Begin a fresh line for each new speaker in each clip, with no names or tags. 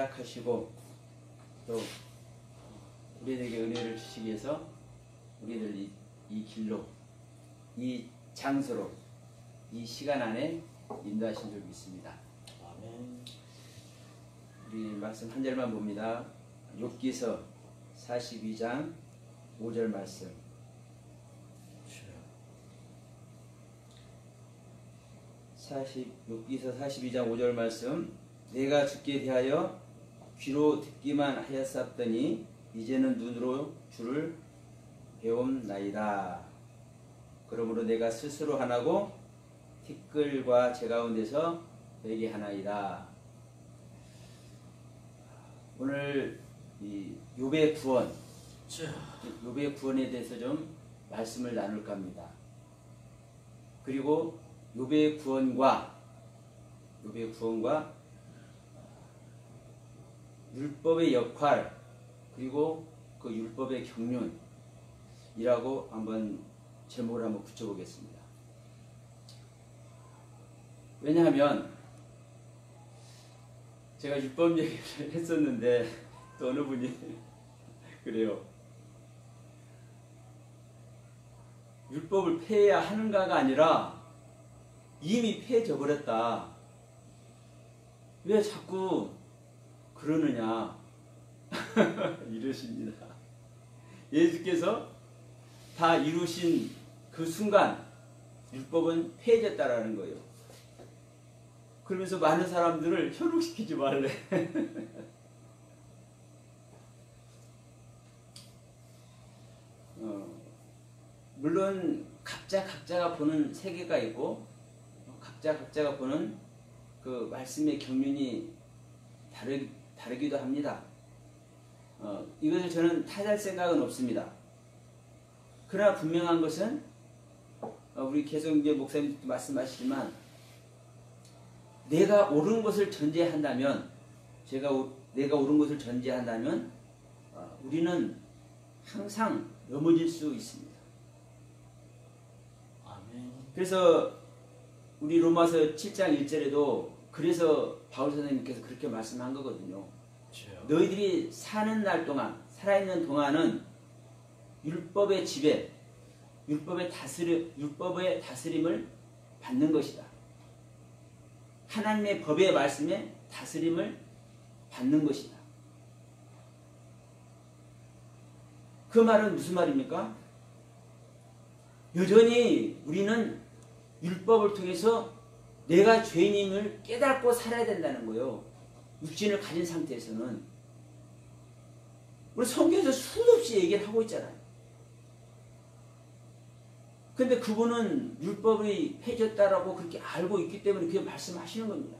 허락하시고 또 우리에게 은혜를 주시기 위해서 우리들 이 길로, 이 장소로, 이 시간 안에 인도하신 줄 믿습니다.
아멘.
우리 말씀 한 절만 봅니다. 욥기서 42장 5절 말씀. 욥기서 42장 5절 말씀. 내가 주께 대하여 귀로 듣기만 하였사옵더니 이제는 눈으로 주를 배움나이다. 그러므로 내가 스스로 하나고 티끌과 제 가운데서 베게 하나이다. 오늘 이 욥의 구원, 욥의 구원에 대해서 좀 말씀을 나눌까 합니다. 그리고 욥의 구원과 율법의 역할, 그리고 그 율법의 경륜이라고 한번 제목을 한번 붙여보겠습니다. 왜냐하면 제가 율법 얘기를 했었는데 또 어느 분이 그래요. 율법을 폐해야 하는가가 아니라 이미 폐해져 버렸다. 왜 자꾸 그러느냐 이러십니다. 예수께서 다 이루신 그 순간 율법은 폐해졌다라는 거예요. 그러면서 많은 사람들을 현혹시키지 말래. 물론 각자가 보는 세계가 있고 각자가 보는 그 말씀의 경륜이 다르기도 합니다. 이것을 저는 탓할 생각은 없습니다. 그러나 분명한 것은 우리 계속 이제 목사님도 말씀하시지만 내가 옳은 것을 전제한다면 내가 옳은 것을 전제한다면 우리는 항상 넘어질 수 있습니다.
아멘.
그래서 우리 로마서 7장 1절에도 그래서 바울 선생님께서 그렇게 말씀한 거거든요.
그렇죠.
너희들이 사는 날 동안, 살아있는 동안은 율법의 지배, 율법의 다스림을 받는 것이다. 하나님의 법의 말씀에 다스림을 받는 것이다. 그 말은 무슨 말입니까? 여전히 우리는 율법을 통해서 내가 죄인임을 깨닫고 살아야 된다는 거예요. 육신을 가진 상태에서는. 우리 성경에서 수도 없이 얘기를 하고 있잖아요. 근데 그분은 율법이 폐졌다라고 그렇게 알고 있기 때문에 그렇게 말씀하시는 겁니다.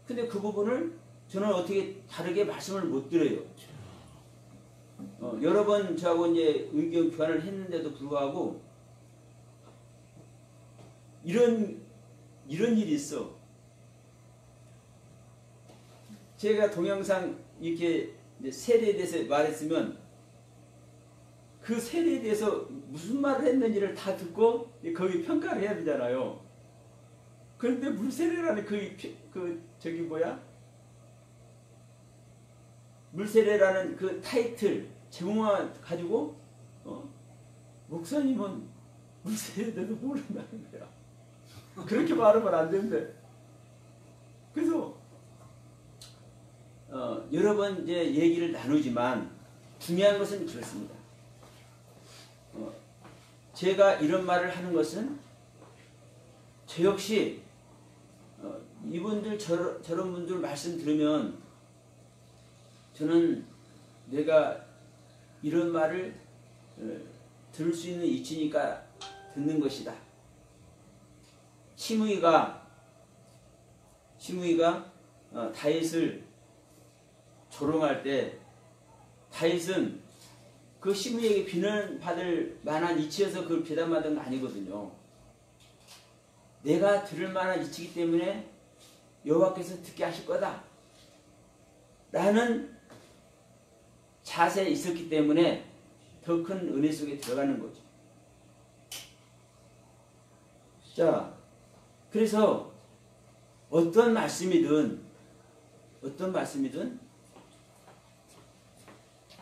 근데 그 부분을 저는 어떻게 다르게 말씀을 못 드려요. 여러 번 저하고 이제 의견 교환을 했는데도 불구하고 이런 일이 있어. 제가 동영상 이렇게 세례에 대해서 말했으면 그 세례에 대해서 무슨 말을 했는지를 다 듣고 거기 평가를 해야 되잖아요. 그런데 물세례라는 물세례라는 그 타이틀 제목만 가지고 목사님은 물세례에 대해서 모른다는 거야. 그렇게 말하면 안 되는데. 그래서 여러 번 이제 얘기를 나누지만 중요한 것은 그렇습니다. 제가 이런 말을 하는 것은 저 역시 이분들 저런 분들 말씀 들으면 저는 내가 이런 말을 들을 수 있는 이치니까 듣는 것이다. 시므이가 다윗을 조롱할 때 다윗은 그 시므이에게 비난받을 만한 이치여서 그걸 비난받은 거 아니거든요. 내가 들을 만한 이치이기 때문에 여호와께서 듣게 하실 거다 라는 자세에 있었기 때문에 더 큰 은혜 속에 들어가는 거죠. 자, 그래서 어떤 말씀이든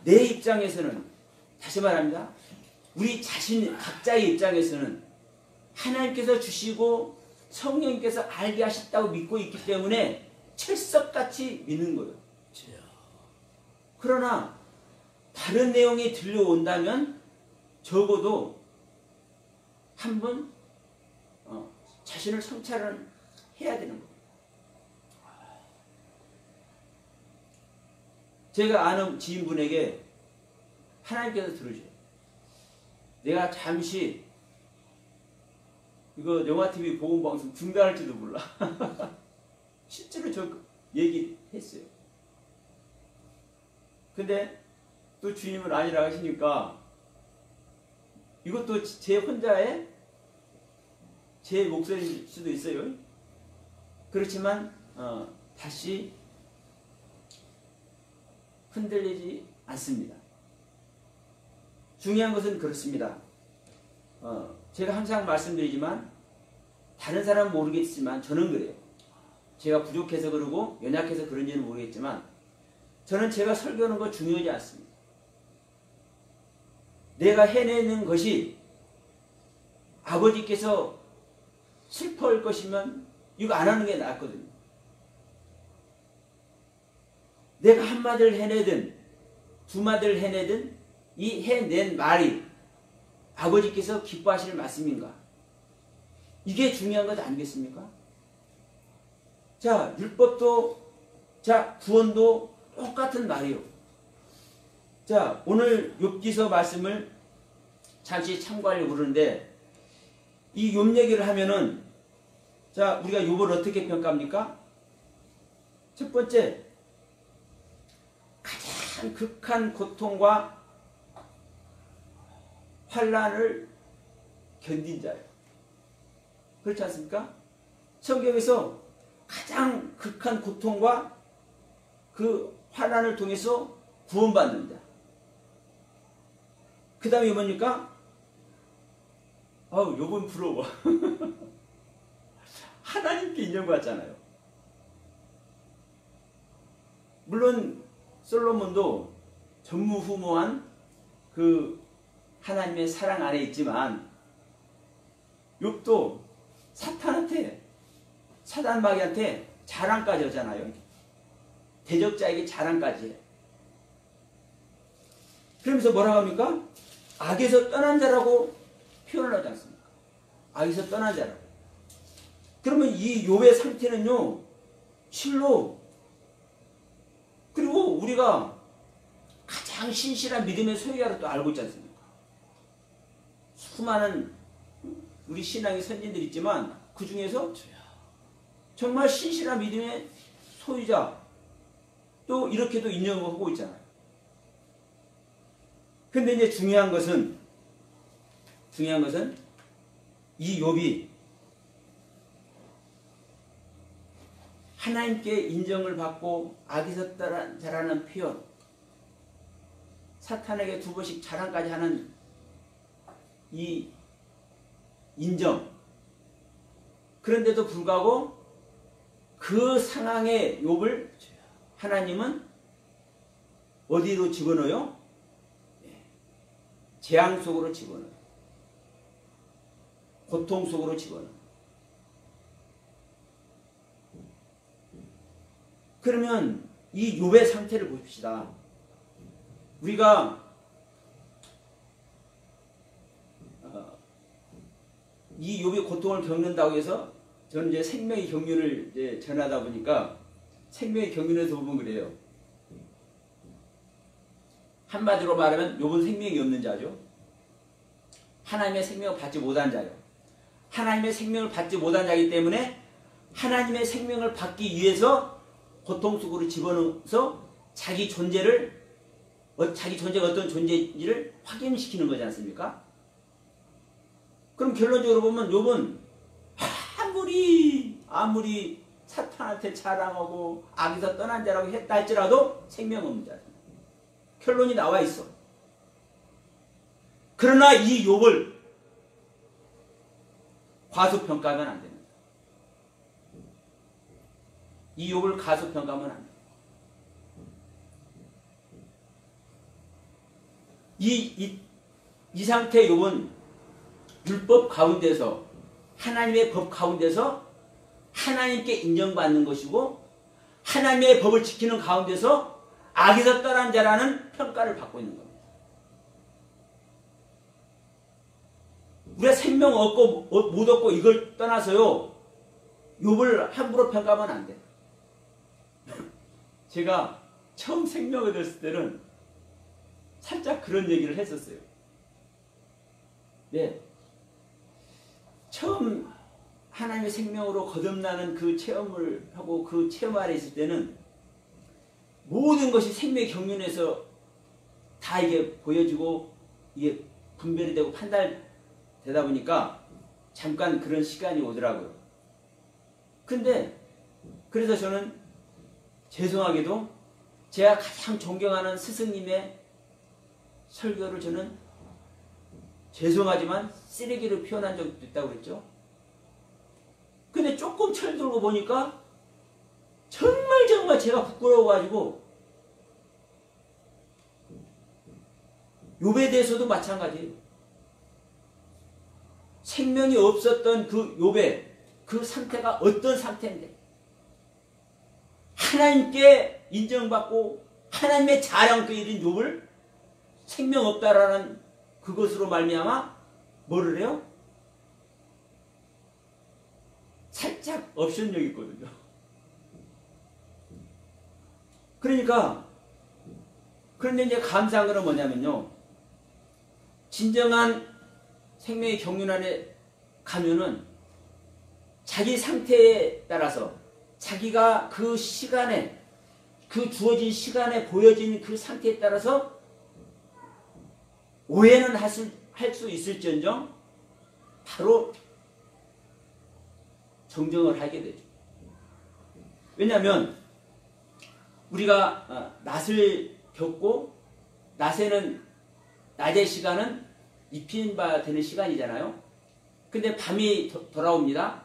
내 입장에서는, 다시 말합니다, 우리 자신 각자의 입장에서는 하나님께서 주시고 성령님께서 알게 하셨다고 믿고 있기 때문에 철석같이 믿는 거예요. 그러나 다른 내용이 들려온다면 적어도 한번 자신을 성찰을 해야 되는 거예요. 제가 아는 지인분에게 하나님께서 들으셔요. 내가 잠시 이거 영화TV 보건방송 중단할지도 몰라. 실제로 저 얘기했어요. 근데 또 주님은 아니라 하시니까 이것도 제 혼자의 제 목소리일 수도 있어요. 그렇지만 다시 흔들리지 않습니다. 중요한 것은 그렇습니다. 제가 항상 말씀드리지만 다른 사람은 모르겠지만 저는 그래요. 제가 부족해서 그러고 연약해서 그런지는 모르겠지만 저는 제가 설교하는 거 중요하지 않습니다. 내가 해내는 것이 아버지께서 슬퍼할 것이면 이거 안 하는 게 낫거든요. 내가 한마디를 해내든 두마디를 해내든 이 해낸 말이 아버지께서 기뻐하실 말씀인가? 이게 중요한 것 아니겠습니까? 자, 율법도, 자, 구원도 똑같은 말이요. 자, 오늘 욥기서 말씀을 잠시 참고하려고 그러는데 이 욥 얘기를 하면은 자, 우리가 욥을 어떻게 평가합니까? 첫 번째, 가장 극한 고통과 환난을 견딘 자예요. 그렇지 않습니까? 성경에서 가장 극한 고통과 그 환난을 통해서 구원받는 자. 그 다음에 뭡니까? 욥은 부러워. 하나님께 인정받잖아요. 물론 솔로몬도 전무후무한 그 하나님의 사랑 안에 있지만 욥도 사탄한테, 사단마귀한테 자랑까지 하잖아요. 대적자에게 자랑까지 해. 그러면서 뭐라고 합니까? 악에서 떠난 자라고 표현을 하지 않습니까? 악에서 떠난 자라고. 그러면 이 욥의 상태는요, 실로, 그리고 우리가 가장 신실한 믿음의 소유자로 또 알고 있지 않습니까? 수많은 우리 신앙의 선진들이 있지만 그 중에서 정말 신실한 믿음의 소유자 또 이렇게도 인정을 하고 있잖아요. 근데 이제 중요한 것은 이 욥이 하나님께 인정을 받고 악에서 떠난 자라는 표현, 사탄에게 2번씩 자랑까지 하는 이 인정, 그런데도 불구하고 그 상황의 욥을 하나님은 어디로 집어넣어요? 재앙 속으로 집어넣어요. 고통 속으로 집어넣어요. 그러면 이 욥의 상태를 봅시다. 우리가 이 욥이 고통을 겪는다고 해서 저는 이제 생명의 경륜을 이제 전하다 보니까 생명의 경륜에서 보면 그래요. 한마디로 말하면 욥은 생명이 없는 자죠. 하나님의 생명을 받지 못한 자요. 하나님의 생명을 받지 못한 자이기 때문에 하나님의 생명을 받기 위해서 고통 속으로 집어넣어서 자기 존재가 어떤 존재인지를 확인시키는 거지 않습니까? 그럼 결론적으로 보면 욥은 아무리 사탄한테 자랑하고 악에서 떠난 자라고 했다 할지라도 생명 없는 자입니다. 결론이 나와 있어. 그러나 이 욥을 과소평가하면 안 됩니다. 이 욥을 과소평가하면 안 됩니다. 이 상태 욥은 율법 가운데서 하나님의 법 가운데서 하나님께 인정받는 것이고 하나님의 법을 지키는 가운데서 악에서 떠난 자라는 평가를 받고 있는 겁니다. 우리가 생명 얻고 못 얻고 이걸 떠나서요 욥을 함부로 평가하면 안 돼. 제가 처음 생명 얻었을 때는 살짝 그런 얘기를 했었어요. 네. 처음 하나님의 생명으로 거듭나는 그 체험을 하고 그 체험 아래 있을 때는 모든 것이 생명의 경륜에서 다 이게 보여지고 이게 분별이 되고 판단되다 보니까 잠깐 그런 시간이 오더라고요. 근데 그래서 저는 죄송하게도 제가 가장 존경하는 스승님의 설교를 저는 죄송하지만 쓰레기로 표현한 적도 있다고 그랬죠. 근데 조금 철들고 보니까 정말 제가 부끄러워가지고 욥에 대해서도 마찬가지예요. 생명이 없었던 그 욥의 그 상태가 어떤 상태인데 하나님께 인정받고 하나님의 자랑께 이른 욥을 생명 없다라는 그것으로 말미암아 뭐를 해요? 살짝 업션력이 있거든요. 그러니까 그런데 이제 감사한 건 뭐냐면요. 진정한 생명의 경륜 안에 가면은 자기 상태에 따라서 자기가 그 시간에 그 주어진 시간에 보여진 그 상태에 따라서 오해는 할 수 있을지언정 바로 정정을 하게 되죠. 왜냐하면 우리가 낮을 겪고 낮의 시간은 입힌 바 되는 시간이잖아요. 근데 밤이 돌아옵니다.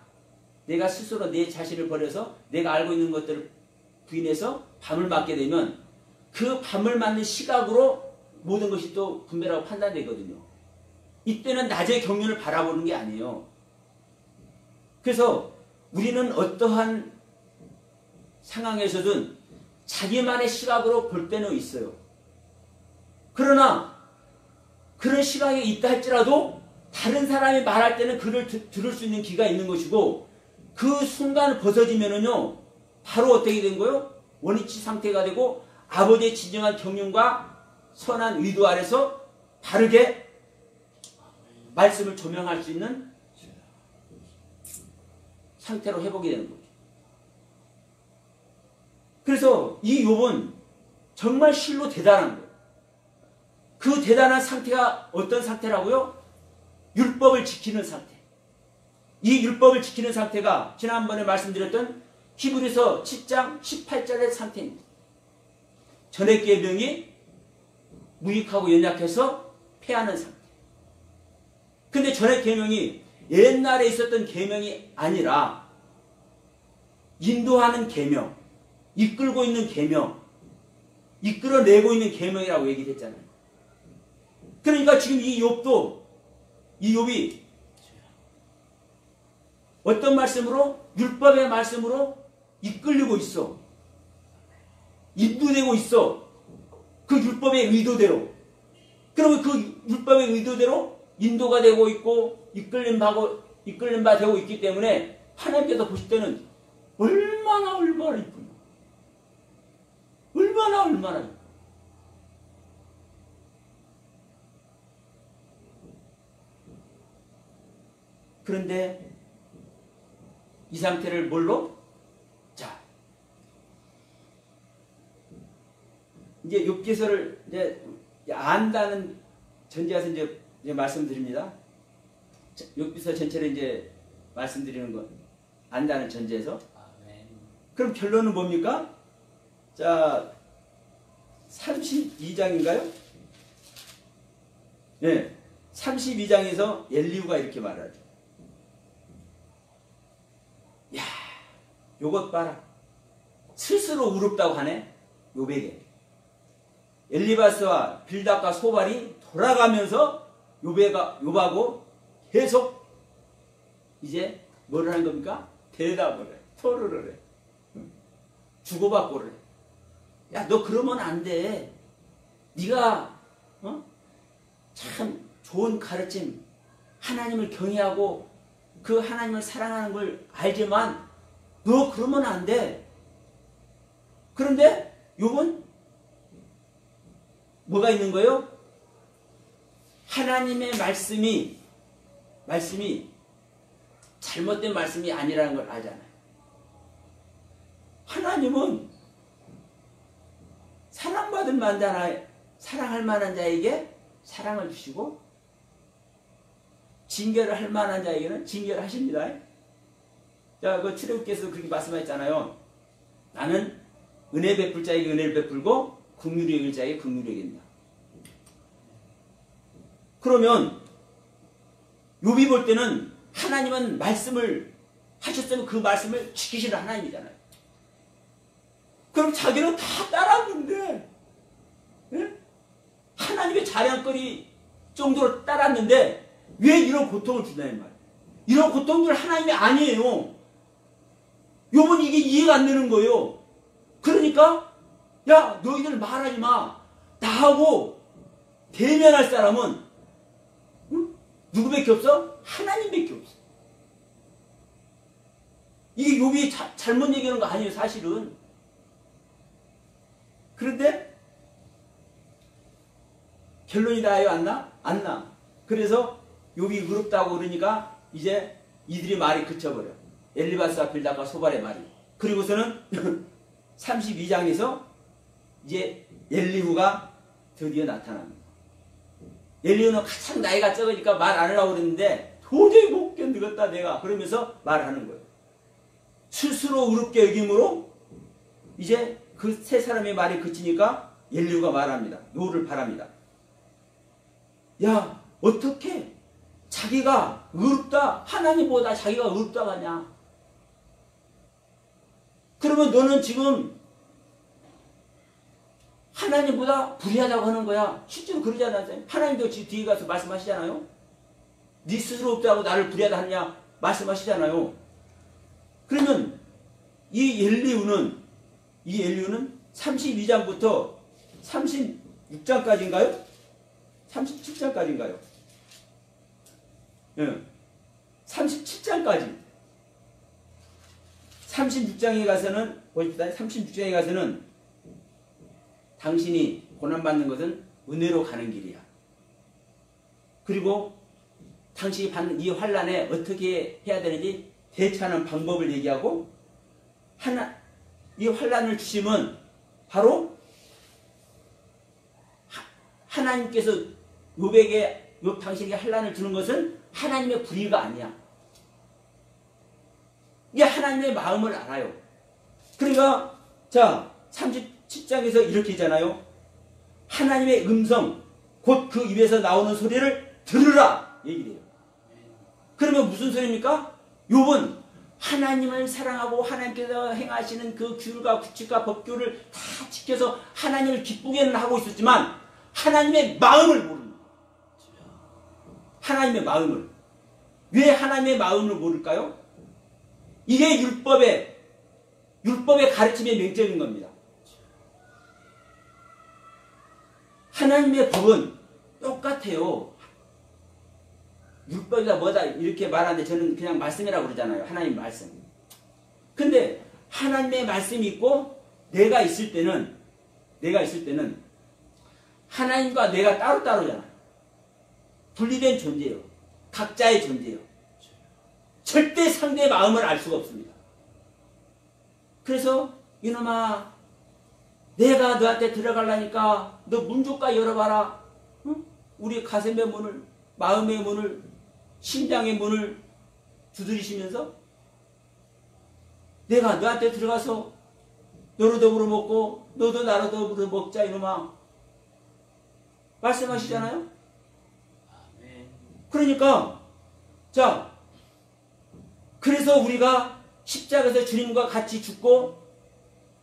내가 스스로 내 자신을 버려서 내가 알고 있는 것들을 부인해서 밤을 맞게 되면 그 밤을 맞는 시각으로 모든 것이 또 분별하고 판단되거든요. 이때는 낮의 경륜을 바라보는 게 아니에요. 그래서 우리는 어떠한 상황에서든 자기만의 시각으로 볼 때는 있어요. 그러나 그런 시각이 있다 할지라도 다른 사람이 말할 때는 그를 들을 수 있는 귀가 있는 것이고 그 순간 벗어지면은요 바로 어떻게 된 거예요? 원위치 상태가 되고 아버지의 진정한 경륜과 선한 의도 아래서 바르게 말씀을 조명할 수 있는 상태로 회복이 되는 거죠. 그래서 이 욥은 정말 실로 대단한 거예요. 그 대단한 상태가 어떤 상태라고요? 율법을 지키는 상태. 이 율법을 지키는 상태가 지난번에 말씀드렸던 히브리서 10장 18절의 상태입니다. 전액 계명이 무익하고 연약해서 패하는 상태. 근데 전액 계명이 옛날에 있었던 계명이 아니라 인도하는 계명, 이끌고 있는 계명, 이끌어내고 있는 계명이라고 얘기했잖아요. 그러니까 지금 이 욥이 어떤 말씀으로? 율법의 말씀으로 이끌리고 있어. 인도되고 있어. 그 율법의 의도대로. 그러면 그 율법의 의도대로 인도가 되고 있고 이끌림 바 되고 있기 때문에 하나님께서 보실 때는 얼마나 이쁘냐. 얼마나 이쁘냐. 그런데 이 상태를 뭘로? 자, 이제 욥기서를 이제 안다는 전제에서 이제 말씀드립니다. 욥기서 전체를 이제 말씀드리는 것 안다는 전제에서. 그럼 결론은 뭡니까? 자, 32장인가요? 네, 32장에서 엘리후가 이렇게 말하죠. 야, 요것 봐라. 스스로 의롭다고 하네. 욥에게. 엘리바스와 빌닷과 소발이 돌아가면서 욥하고 계속 이제 뭘 하는 겁니까? 대답을 해. 토론을 해. 주고받고를 해. 야, 너 그러면 안 돼. 네가 참 좋은 가르침, 하나님을 경외하고 그 하나님을 사랑하는 걸 알지만 너 그러면 안 돼. 그런데 욥은 뭐가 있는 거예요? 하나님의 말씀이 잘못된 말씀이 아니라는 걸 알잖아요. 하나님은 사랑받을 만한 사랑할 만한 자에게 사랑을 주시고 징계를 할 만한 자에게는 징계를 하십니다. 자, 그 출애굽께서 그렇게 말씀하셨잖아요. 나는 은혜 베풀 자에게 은혜를 베풀고 긍휼히 여길 자에게 긍휼히 여긴다. 그러면 욥이 볼 때는 하나님은 말씀을 하셨으면 그 말씀을 지키시는 하나님이잖아요. 그럼 자기는 다 따랐는데, 예? 하나님의 자랑거리 정도로 따랐는데 왜 이런 고통을 준다는 말이에요. 이런 고통들 하나님이 아니에요. 욥은 이게 이해가 안 되는 거예요. 그러니까 야, 너희들 말하지 마. 나하고 대면할 사람은 누구밖에 없어? 하나님밖에 없어. 이게 욥이 잘못 얘기하는 거 아니에요, 사실은. 그런데 결론이 나요, 안 나? 안 나. 그래서 욥이 의롭다고 그러니까 이제 이들이 말이 그쳐버려. 엘리바스와 빌닷과 소발의 말이. 그리고서는 32장에서 이제 엘리후가 드디어 나타납니다. 엘리후는 가장 나이가 적으니까 말 안 하려고 그랬는데 도저히 못 견디겠다 내가. 그러면서 말하는 거예요. 스스로 의롭게 여김으로 이제 그 세 사람의 말이 그치니까 엘리후가 말합니다. 노를 바랍니다. 야, 어떻게 자기가 의롭다, 하나님보다 자기가 의롭다고 하냐. 그러면 너는 지금 하나님보다 불의하다고 하는 거야. 실제로 그러지 않았어요? 하나님도 지금 뒤에 가서 말씀하시잖아요. 네 스스로 없다고 나를 불의하다 하느냐 말씀하시잖아요. 그러면 이 엘리후는 32장부터 36장까지인가요? 37장까지인가요? 예. 37장까지. 36장에 가서는, 보십시다. 36장에 가서는 당신이 고난받는 것은 은혜로 가는 길이야. 그리고 당신이 받는 이 환난에 어떻게 해야 되는지 대처하는 방법을 얘기하고, 이 환난을 주시면 바로 하나님께서 욥 당신에게 환난을 주는 것은 하나님의 불의가 아니야. 이게 하나님의 마음을 알아요. 그러니까 자 37장에서 이렇게 있잖아요. 하나님의 음성, 곧 그 입에서 나오는 소리를 들으라 얘기를 해요. 그러면 무슨 소리입니까? 욥은 하나님을 사랑하고 하나님께서 행하시는 그 규율과 규칙과 법규를 다 지켜서 하나님을 기쁘게는 하고 있었지만 하나님의 마음을 모릅니다. 하나님의 마음을. 왜 하나님의 마음을 모를까요? 이게 율법의 가르침의 맹점인 겁니다. 하나님의 법은 똑같아요. 율법이다 뭐다 이렇게 말하는데 저는 그냥 말씀이라고 그러잖아요. 하나님 말씀. 근데 하나님의 말씀이 있고 내가 있을 때는 하나님과 내가 따로따로잖아요. 분리된 존재예요. 각자의 존재예요. 절대 상대의 마음을 알 수가 없습니다. 그래서 이놈아 내가 너한테 들어가려니까 너 문조가 열어봐라. 응? 우리 가슴의 문을, 마음의 문을, 심장의 문을 두드리시면서 내가 너한테 들어가서 너로 더불어 먹고 너도 나로 더불어 먹자 이놈아 말씀하시잖아요. 그러니까 자 그래서 우리가 십자가에서 주님과 같이 죽고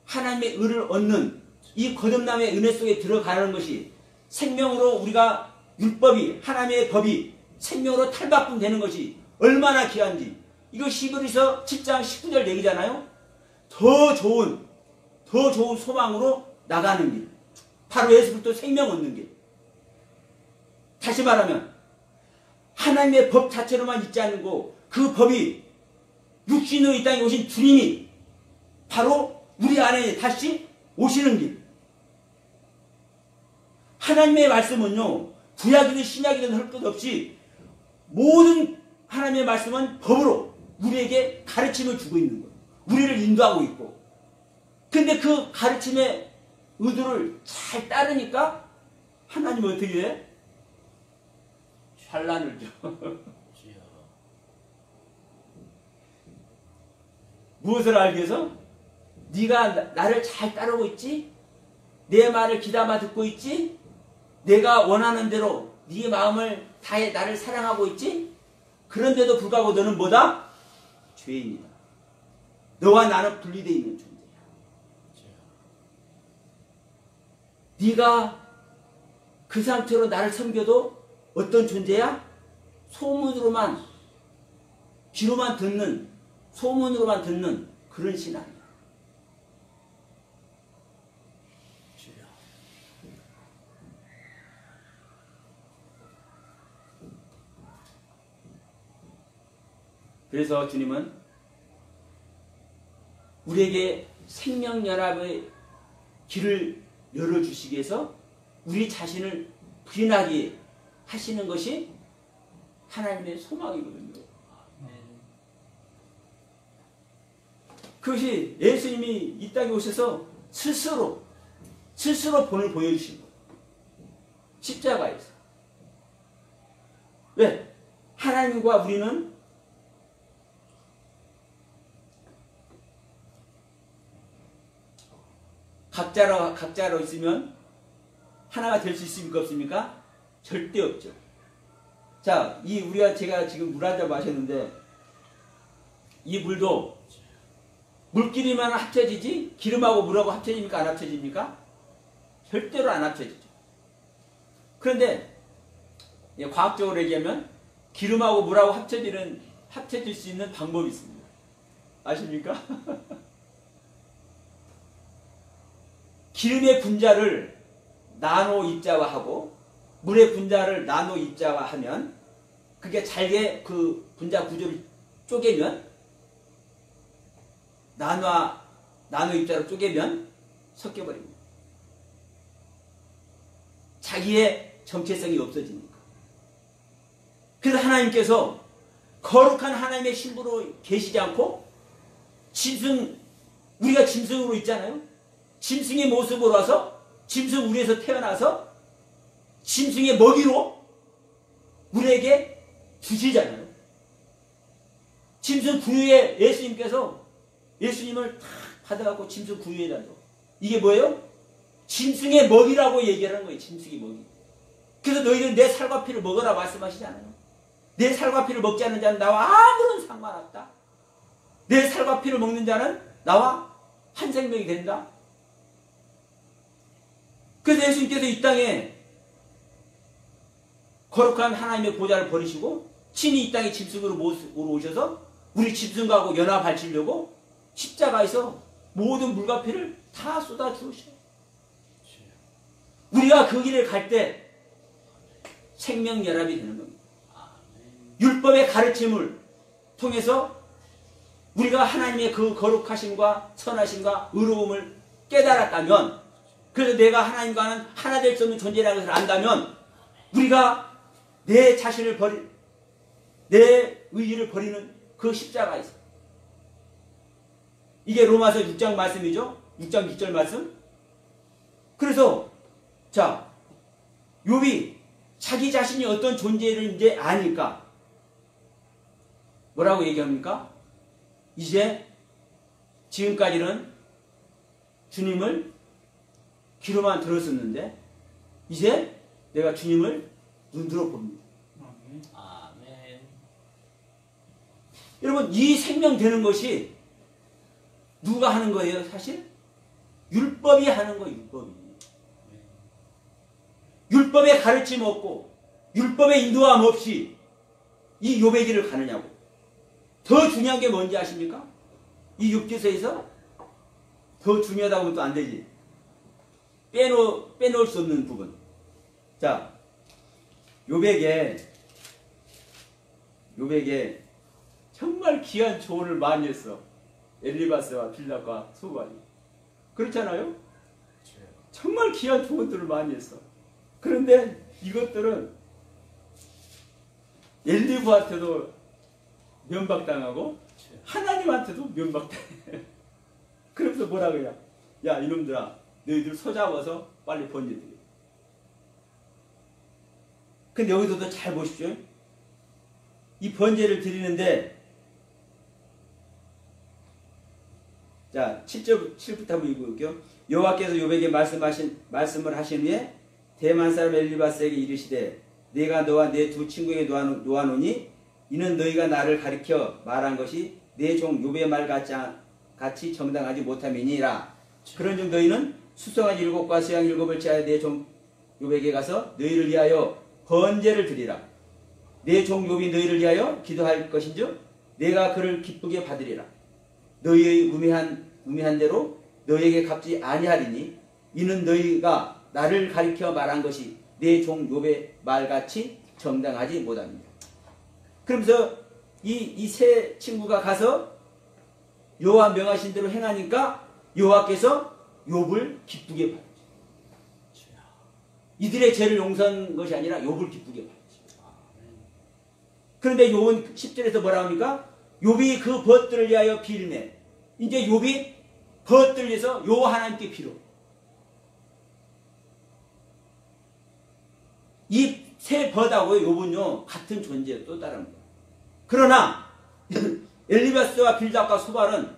하나님의 의를 얻는 이 거듭남의 은혜 속에 들어가는 것이 생명으로 우리가 율법이, 하나님의 법이 생명으로 탈바꿈되는 것이 얼마나 귀한지. 이거 히브리서 7장 19절 얘기잖아요. 더 좋은 소망으로 나가는 길. 바로 예수 그리스도 생명 얻는 길. 다시 말하면 하나님의 법 자체로만 있지 않고 그 법이 육신으로 이 땅에 오신 주님이 바로 우리 안에 다시 오시는 길. 하나님의 말씀은요, 구약이든 신약이든 할 것 없이 모든 하나님의 말씀은 법으로 우리에게 가르침을 주고 있는 거예요. 우리를 인도하고 있고. 근데 그 가르침의 의도를 잘 따르니까 하나님은 어떻게 해? 환난을 줘. 무엇을 알기 위해서? 네가 나를 잘 따르고 있지? 내 말을 귀담아 듣고 있지? 내가 원하는 대로 네 마음을 다해 나를 사랑하고 있지? 그런데도 불구하고 너는 뭐다? 죄인이다. 너와 나는 분리되어 있는 존재야. 네가 그 상태로 나를 섬겨도 어떤 존재야? 소문으로만, 귀로만 듣는, 소문으로만 듣는 그런 신앙이야. 그래서 주님은 우리에게 생명연합의 길을 열어주시기 위해서 우리 자신을 부인하게 하시는 것이 하나님의 소망이거든요. 그것이 예수님이 이 땅에 오셔서 스스로 본을 보여주신 거예요. 십자가에서. 왜? 하나님과 우리는 각자로 있으면 하나가 될 수 있습니까? 없습니까? 절대 없죠. 자, 제가 지금 물 한 잔 마셨는데, 이 물도 물끼리만 합쳐지지, 기름하고 물하고 합쳐집니까? 안 합쳐집니까? 절대로 안 합쳐지죠. 그런데, 과학적으로 얘기하면, 기름하고 물하고 합쳐질 수 있는 방법이 있습니다. 아십니까? 기름의 분자를 나노 입자화하고 물의 분자를 나노 입자화하면 그게 잘게 그 분자 구조를 쪼개면 나노 입자로 쪼개면 섞여버립니다. 자기의 정체성이 없어지니까. 그래서 하나님께서 거룩한 하나님의 신부로 계시지 않고 우리가 짐승으로 있잖아요. 짐승의 모습으로 와서 짐승 우리에서 태어나서 짐승의 먹이로 우리에게 주시잖아요. 짐승 구유에 예수님을 탁 받아갖고 짐승 구유에다 줘. 이게 뭐예요? 짐승의 먹이라고 얘기하는 거예요. 짐승의 먹이. 그래서 너희들은 내 살과 피를 먹어라 말씀하시잖아요. 내 살과 피를 먹지 않는 자는 나와 아무런 상관없다. 내 살과 피를 먹는 자는 나와 한 생명이 된다. 그래서 예수님께서 이 땅에 거룩한 하나님의 보좌를 버리시고 친히 이 땅에 짐승으로 오셔서 우리 짐승과하고 연합하시려고 십자가에서 모든 물과 피를 다 쏟아 주으셔요. 우리가 그 길을 갈 때 생명연합이 되는 겁니다. 율법의 가르침을 통해서 우리가 하나님의 그 거룩하심과 선하심과 의로움을 깨달았다면, 그래서 내가 하나님과는 하나 될 수 없는 존재라는 것을 안다면 우리가 내 자신을 내 의의를 버리는 그 십자가에서, 이게 로마서 6장 말씀이죠. 6장 6절 말씀. 그래서 자, 욥이 자기 자신이 어떤 존재를 이제 아니까 뭐라고 얘기합니까? 이제 지금까지는 주님을 귀로만 들었었는데 이제 내가 주님을 눈으로 봅니다.
아멘.
여러분, 이 생명되는 것이 누가 하는 거예요? 사실 율법이 하는 거예요. 율법의 가르침 없고 율법의 인도함 없이 이 욥의 길을 가느냐고. 더 중요한 게 뭔지 아십니까? 이 욥기서에서 더 중요하다고 하면 또 안 되지. 빼놓을 수 없는 부분. 자, 욥에게 정말 귀한 조언을 많이 했어. 엘리바스와 빌닷과 소반이. 그렇잖아요? 정말 귀한 조언들을 많이 했어. 그런데 이것들은 엘리후한테도 면박당하고 하나님한테도 면박당해. 그러면서 뭐라 그래요? 야, 이놈들아, 너희들 소잡아서 빨리 번제드려. 근데 여기서도 잘 보십시오. 이 번제를 드리는데, 자, 7부터 한번 읽어볼게요. 여호와께서 욥에게 말씀을 하신 후에 대만 사람 엘리바스에게 이르시되, 내가 너와 내 두 친구에게 놓아노니 이는 너희가 나를 가리켜 말한 것이 내 종 욥의 말 같이 정당하지 못함이니라. 그런즉 너희는 수송아지 7과 수양 7을 취하여 내 종 욥에게 가서 너희를 위하여 번제를 드리라. 내 종 욥이 너희를 위하여 기도할 것인즉 내가 그를 기쁘게 받으리라. 너희의 우매한 대로 너희에게 갚지 아니하리니 이는 너희가 나를 가리켜 말한 것이 내 종 욥의 말같이 정당하지 못합니다. 그러면서 이 세 친구가 가서 여호와 명하신 대로 행하니까 여호와께서 욥을 기쁘게 받으시죠. 이들의 죄를 용서한 것이 아니라 욥을 기쁘게 받으시죠. 그런데 욥은 10절에서 뭐라 합니까? 욥이 그 벗들을 위하여 빌매. 이제 욥이 벗들을 위해서 여호와 하나님께 빌어. 이 세 벗하고 욥은요 같은 존재예요. 또 다른 거. 그러나 엘리바스와 빌닷과 소발은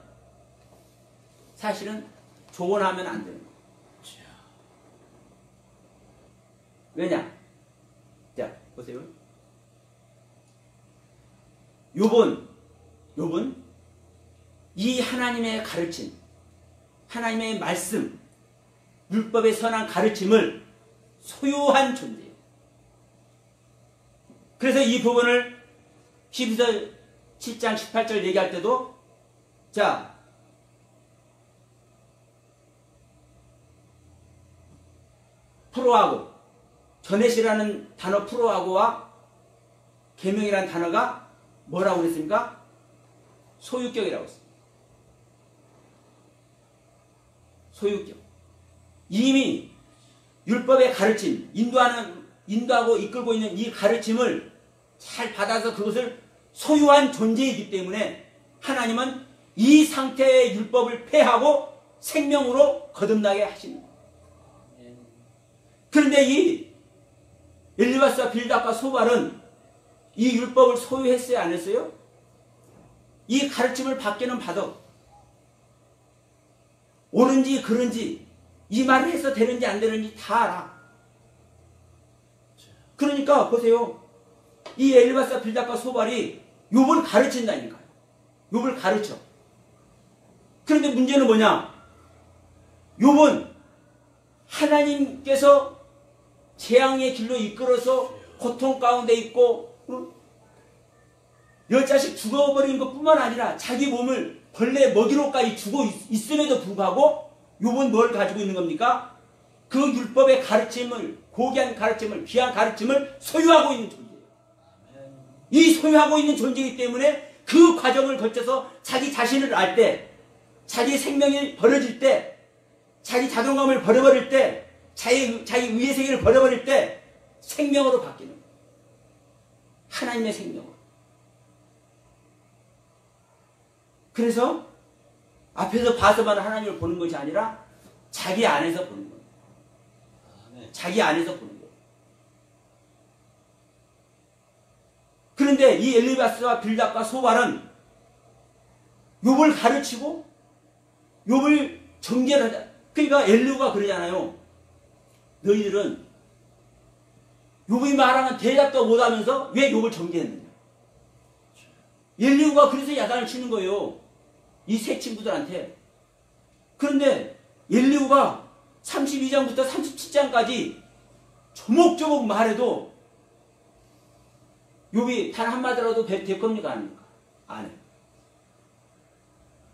사실은 조언하면 안 되는 거예요. 왜냐? 자, 보세요. 욥은 이 하나님의 가르침, 하나님의 말씀, 율법의 선한 가르침을 소유한 존재예요. 그래서 이 부분을 히브리서 7장 18절 얘기할 때도 자, 프로하고 전넷이라는 단어 프로하고와 계명이라는 단어가 뭐라고 그랬습니까? 소유격이라고 했습니다. 소유격. 이미 율법의 가르침, 인도하고 이끌고 있는 이 가르침을 잘 받아서 그것을 소유한 존재이기 때문에 하나님은 이 상태의 율법을 폐하고 생명으로 거듭나게 하십니다. 그런데 이 엘리바스와 빌닷과 소발은 이 율법을 소유했어요, 안 했어요? 이 가르침을 받기는 받아. 옳은지 그른지 이 말을 해서 되는지 안 되는지 다 알아. 그러니까 보세요. 이 엘리바스와 빌닷과 소발이 욥을 가르친다니까요. 욥을 가르쳐. 그런데 문제는 뭐냐? 욥은 하나님께서 재앙의 길로 이끌어서 고통 가운데 있고 열 자식 죽어버린 것뿐만 아니라 자기 몸을 벌레 먹이로까지 주고 있음에도 불구하고 욥은 뭘 가지고 있는 겁니까? 그 율법의 가르침을, 고귀한 가르침을, 귀한 가르침을 소유하고 있는 존재예요. 이 소유하고 있는 존재이기 때문에 그 과정을 거쳐서 자기 자신을 알 때, 자기 생명이 버려질 때, 자기 자존감을 버려버릴 때, 자기 의의 세계를 버려버릴 때 생명으로 바뀌는 거예요. 하나님의 생명으로. 그래서 앞에서 봐서만 하나님을 보는 것이 아니라 자기 안에서 보는 거예요. 자기 안에서 보는 거예요. 그런데 이 엘리바스와 빌닷과 소발은 욥을 가르치고 욥을 정죄를 하자. 그러니까 엘리후가 그러잖아요. 너희들은 욥이 말하면 대답도 못하면서 왜 욥을 정죄했느냐. 엘리후가 그래서 야단을 치는 거예요. 이 세 친구들한테. 그런데 엘리후가 32장부터 37장까지 조목조목 말해도 욥이 단 한마디라도 될 겁니까? 아닙니까? 안 해요.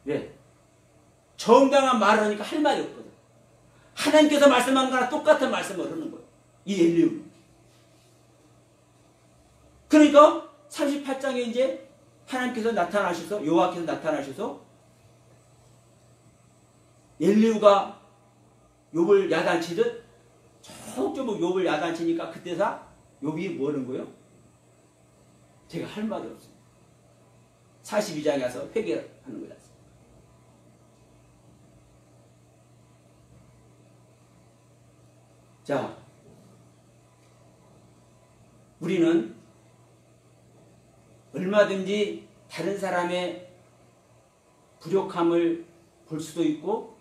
왜? 정당한 말을 하니까 할 말이 없거든. 하나님께서 말씀한 거랑 똑같은 말씀을 하는 거예요. 이 엘리야는. 그러니까 38장에 이제 하나님께서 나타나셔서, 여호와께서 나타나셔서 엘리야가 욥을 야단치듯 조금 욥을 야단치니까 그때서 욥이 뭐 하는 거예요? 제가 할 말이 없습니다. 42장에 와서 회개하는 거지. 자, 우리는 얼마든지 다른 사람의 부족함을 볼 수도 있고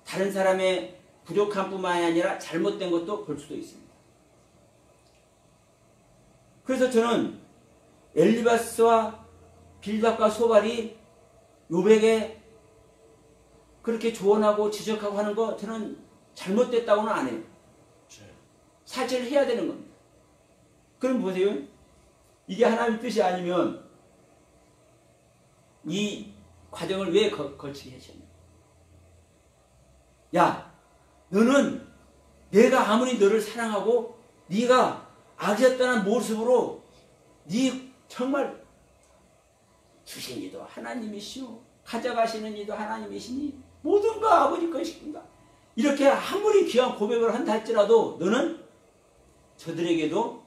다른 사람의 부족함뿐만이 아니라 잘못된 것도 볼 수도 있습니다. 그래서 저는 엘리바스와 빌닷과 소발이 욥에게 그렇게 조언하고 지적하고 하는 거 저는 잘못됐다고는 안 해요. 사죄를 해야 되는 겁니다. 그럼 보세요. 이게 하나님의 뜻이 아니면 이 과정을 왜 거치게 하셨냐. 야, 너는 내가 아무리 너를 사랑하고 네가 악했다는 모습으로 네 정말 주신 이도 하나님이시오, 가져가시는 이도 하나님이시니 모든 거 아버지 것입니다. 이렇게 아무리 귀한 고백을 한다 할지라도 너는 저들에게도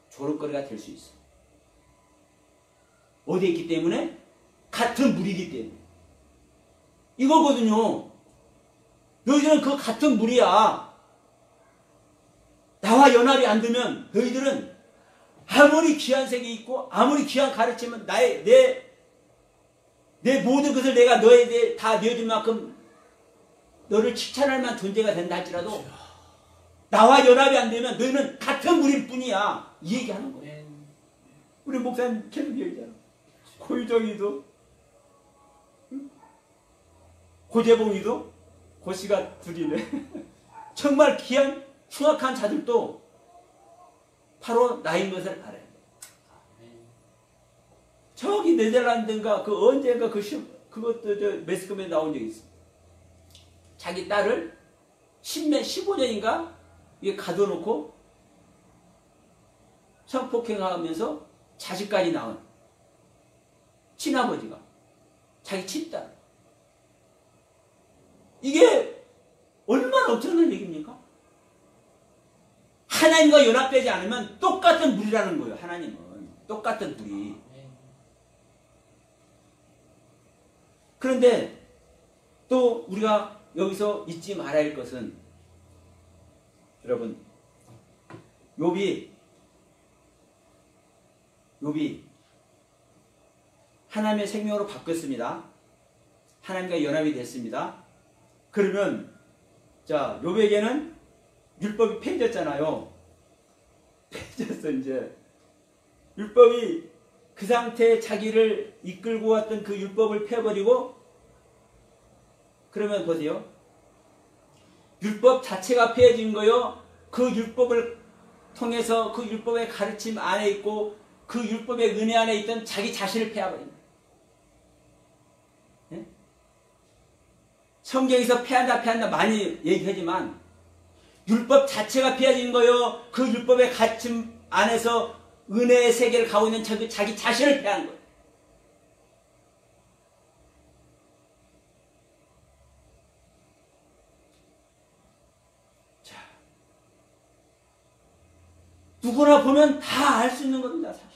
조롱거리가 될 수 있어. 어디에 있기 때문에? 같은 물이기 때문에. 이거거든요. 너희들은 그 같은 물이야. 나와 연합이 안 되면 너희들은 아무리 귀한 색이 있고 아무리 귀한 가르침은 내 모든 것을 내가 너에게 다 내어준 만큼 너를 칭찬할 만한 존재가 된다 할지라도 나와 연합이 안 되면 너희는 같은 물일 뿐이야. 이 얘기하는 거예요. 우리 목사님 계속 얘기하잖아. 고유정이도 고재봉이도 고씨가 둘이네. 정말 귀한 흉악한 자들도 바로 나인 것을 알아요. 저기 네덜란드인가 그 언젠가 그것도 저 매스컴에 나온 적이 있어. 자기 딸을 15년인가 이게 가둬놓고 성폭행하면서 자식까지 낳은 친아버지가 자기 친딸. 이게 얼마나 엄청난 얘기입니까? 하나님과 연합되지 않으면 똑같은 물이라는 거예요. 하나님은 똑같은 물이. 그런데 또 우리가 여기서 잊지 말아야 할 것은 여러분 욥이 하나님의 생명으로 바뀌었습니다. 하나님과 연합이 됐습니다. 그러면 자 욥에게는 율법이 폐해졌잖아요. 폐해졌어. 이제 율법이 그 상태에 자기를 이끌고 왔던 그 율법을 폐해버리고 그러면 보세요. 율법 자체가 폐해진 거요. 그 율법을 통해서 그 율법의 가르침 안에 있고 그 율법의 은혜 안에 있던 자기 자신을 폐해버립니다. 네? 성경에서 폐한다 많이 얘기하지만 율법 자체가 폐해진 거요. 그 율법의 가르침 안에서 은혜의 세계를 가고 있는 자기 자신을 폐한 거예요. 자, 누구나 보면 다 알 수 있는 겁니다. 사실.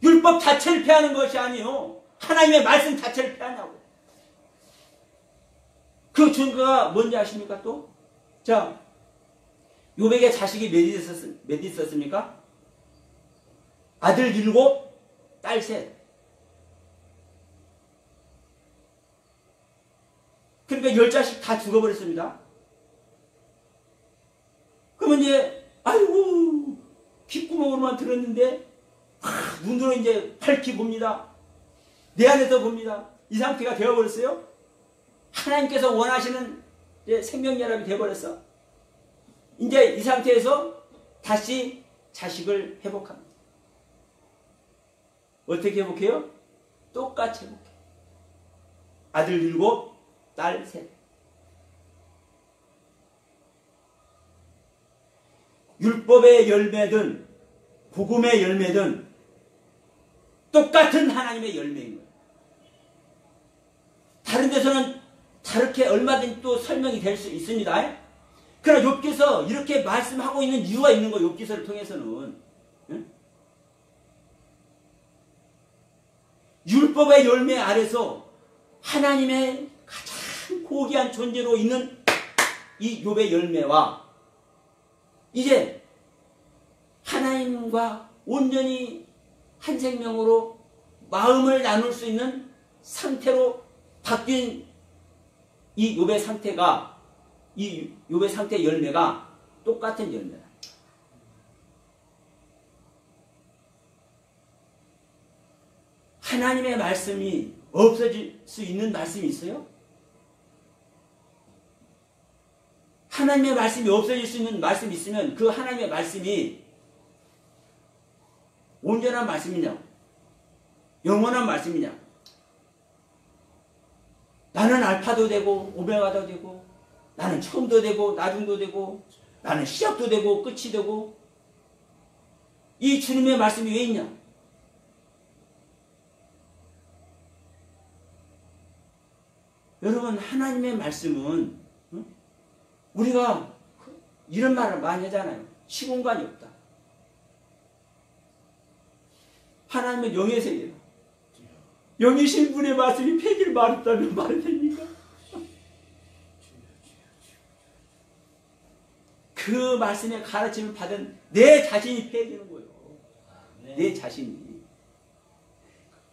율법 자체를 폐하는 것이 아니요. 하나님의 말씀 자체를 폐하냐고. 그 증거가 뭔지 아십니까 또? 자, 욥에게 자식이 몇 있었습니까? 아들 7, 딸 3. 그러니까 10자식 다 죽어버렸습니다. 그러면 이제 아이고 귓구멍으로만 들었는데 눈으로 이제 밝히 봅니다. 내 안에서 봅니다. 이 상태가 되어버렸어요. 하나님께서 원하시는 생명연합이 되어버렸어. 이제 이 상태에서 다시 자식을 회복합니다. 어떻게 회복해요? 똑같이 회복해요. 아들 7, 딸 3. 율법의 열매든 복음의 열매든 똑같은 하나님의 열매인 거예요. 다른 데서는 다르게 얼마든지 또 설명이 될 수 있습니다. 그러나 욥기서 이렇게 말씀하고 있는 이유가 있는 거예요. 욥기서를 통해서는. 응? 율법의 열매 아래서 하나님의 가장 고귀한 존재로 있는 이 욥의 열매와 이제 하나님과 온전히 한 생명으로 마음을 나눌 수 있는 상태로 바뀐 이 욥의 상태가, 이 욥의 상태의 열매가 똑같은 열매다. 하나님의 말씀이 없어질 수 있는 말씀이 있어요? 하나님의 말씀이 없어질 수 있는 말씀이 있으면 그 하나님의 말씀이 온전한 말씀이냐? 영원한 말씀이냐? 나는 알파도 되고 오메가도 되고 나는 처음도 되고 나중도 되고 나는 시작도 되고 끝이 되고 이 주님의 말씀이 왜 있냐? 여러분, 하나님의 말씀은 우리가 이런 말을 많이 하잖아요. 시공간이 없다. 하나님은 영의 세계다. 영이신 분의 말씀이 폐기를 말했다면 말이 됩니까? 그 말씀의 가르침을 받은 내 자신이 폐해지는 거예요. 내 자신이.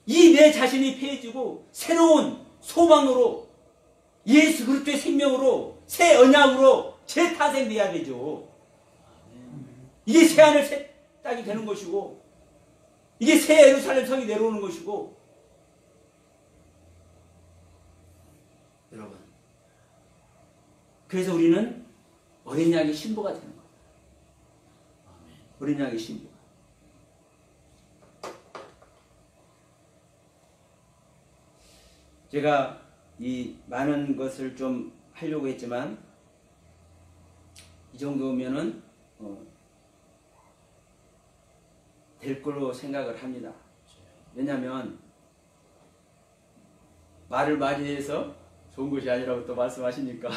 이 내 자신이 폐해지고 새로운 소망으로 예수 그리스도의 생명으로 새 언약으로 재탄생돼야 되죠. 이게 새하늘 새 땅이 되는 것이고 이게 새 예루살렘 성이 내려오는 것이고 여러분, 그래서 우리는 어린 양의 신부가 되는 거예요. 어린 양의 신부. 제가 이 많은 것을 좀 하려고 했지만 이 정도면은 될 걸로 생각을 합니다. 왜냐하면 말을 맞이해서 좋은 것이 아니라고 또 말씀하시니까.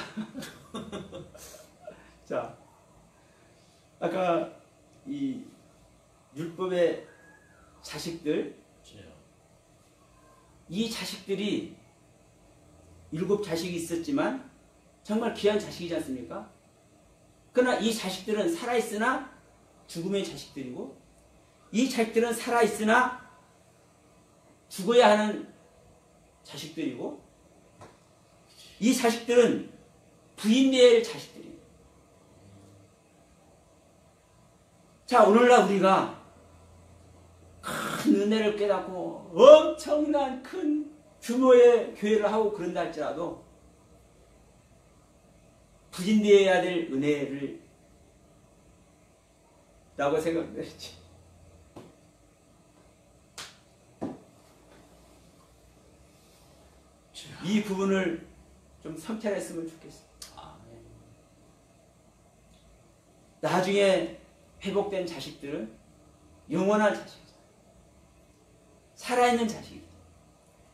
자, 아까 이 율법의 자식들, 이 자식들이 7 자식이 있었지만 정말 귀한 자식이지 않습니까? 그러나 이 자식들은 살아있으나 죽음의 자식들이고 이 자식들은 살아있으나 죽어야 하는 자식들이고 이 자식들은 부인될 자식들이에요. 자, 오늘날 우리가 큰 은혜를 깨닫고 엄청난 큰 규모의 교회를 하고 그런다 할지라도 부진되어야 될 은혜를 라고 생각되지. 이 부분을 좀 성찰했으면 좋겠어. 나중에 회복된 자식들은 영원한 자식이잖아. 살아있는 자식이잖아.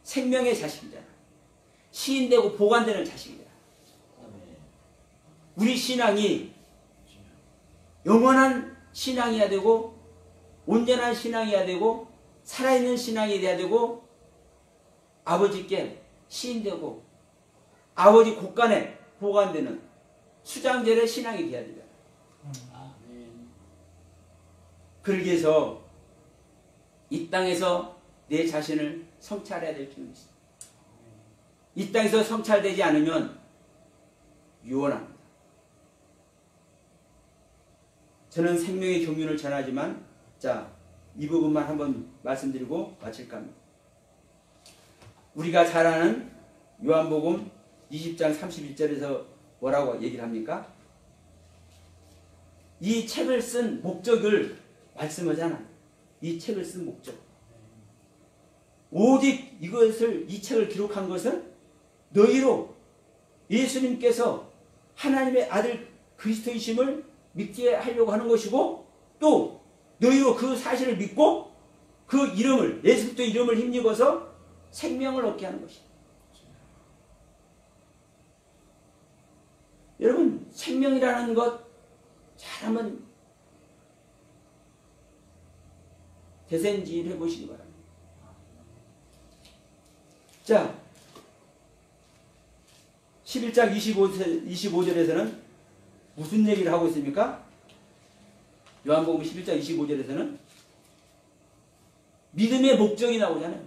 생명의 자식이잖아. 시인되고 보관되는 자식이잖아. 우리 신앙이 영원한 신앙이어야 되고 온전한 신앙이어야 되고 살아있는 신앙이 돼야 되고 아버지께 시인되고 아버지 곳간에 보관되는 수장절의 신앙이 돼야 되잖아. 그러기 위해서 이 땅에서 내 자신을 성찰해야 될 필요가 있어. 이 땅에서 성찰되지 않으면 유언합니다. 저는 생명의 경륜을 전하지만 자, 이 부분만 한번 말씀드리고 마칠까 합니다. 우리가 잘 아는 요한복음 20장 31절에서 뭐라고 얘기를 합니까? 이 책을 쓴 목적을 말씀하잖아. 이 책을 쓴 목적. 오직 이것을 이 책을 기록한 것은 너희로 예수님께서 하나님의 아들 그리스도이심을 믿게 하려고 하는 것이고 또 너희로 그 사실을 믿고 그 이름을 예수 그리스도 이름을 힘입어서 생명을 얻게 하는 것이다. 여러분 생명이라는 것 잘하면 대생지일 해보시기 바랍니다. 자 11장 25절에서는 무슨 얘기를 하고 있습니까? 요한복음 11장 25절에서는 믿음의 목적이 나오잖아요.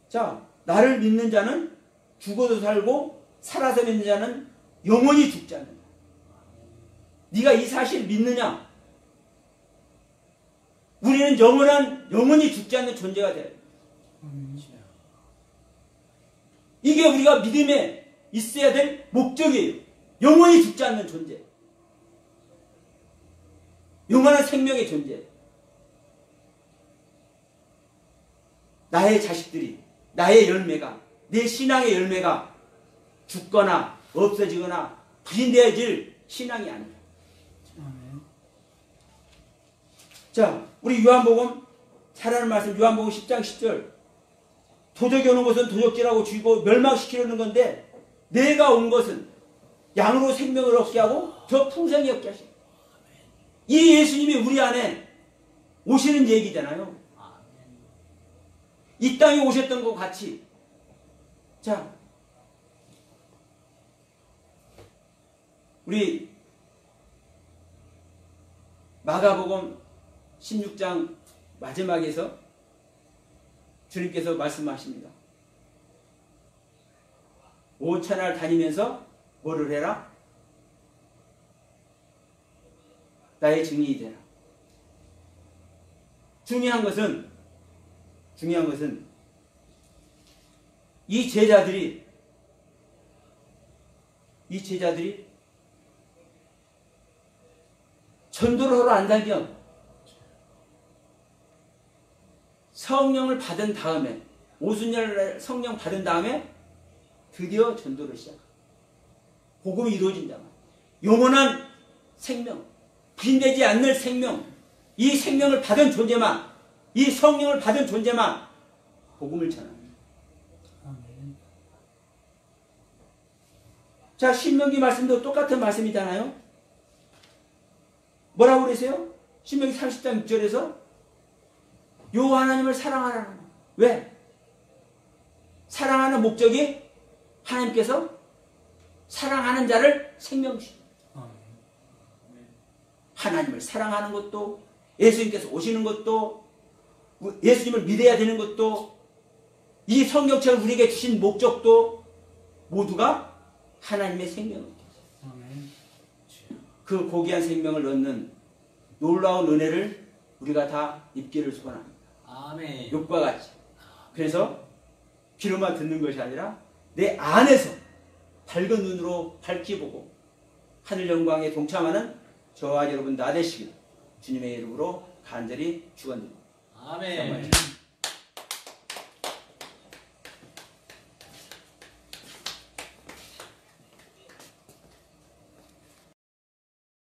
자, 나를 믿는 자는 죽어도 살고 살아서 믿는 자는 영원히 죽지 않는다. 네가 이 사실 믿느냐? 우리는 영원히 죽지 않는 존재가 돼요. 이게 우리가 믿음에 있어야 될 목적이에요. 영원히 죽지 않는 존재. 영원한 생명의 존재. 나의 자식들이, 나의 열매가, 내 신앙의 열매가 죽거나 없어지거나 부인되어질 신앙이 아니라. 자, 우리 요한복음 잘하는 말씀 요한복음 10장 10절 도적이 오는 것은 도적질하고 죽이고 멸망시키려는 건데 내가 온 것은 양으로 생명을 얻게 하고 더 풍성히 얻게 하시고 이 예수님이 우리 안에 오시는 얘기잖아요. 이 땅에 오셨던 것 같이 자 우리 마가복음 16장 마지막에서 주님께서 말씀하십니다. 5천을 다니면서 뭐를 해라? 나의 증인이 되라. 중요한 것은 이 제자들이 전도를 하러 안 다니면 성령을 받은 다음에 오순절 성령 받은 다음에 드디어 전도를 시작합니다. 복음이 이루어진다. 영원한 생명, 빈되지 않는 생명, 이 생명을 받은 존재만, 이 성령을 받은 존재만 복음을 전합니다. 자, 신명기 말씀도 똑같은 말씀이잖아요. 뭐라고 그러세요? 신명기 30장 6절에서 요 하나님을 사랑하라는 거예요. 왜? 사랑하는 목적이 하나님께서 사랑하는 자를 생명 주십니다. 하나님을 사랑하는 것도 예수님께서 오시는 것도 예수님을 믿어야 되는 것도 이 성경책을 우리에게 주신 목적도 모두가 하나님의 생명을 그 고귀한 생명을 얻는 놀라운 은혜를 우리가 다 입기를 소원합니다.
아멘.
욕과 같이. 그래서 귀로만 듣는 것이 아니라 내 안에서 밝은 눈으로 밝히 보고 하늘 영광에 동참하는 저와 여러분 다 되시길 주님의 이름으로 간절히 축원드립니다.
아멘.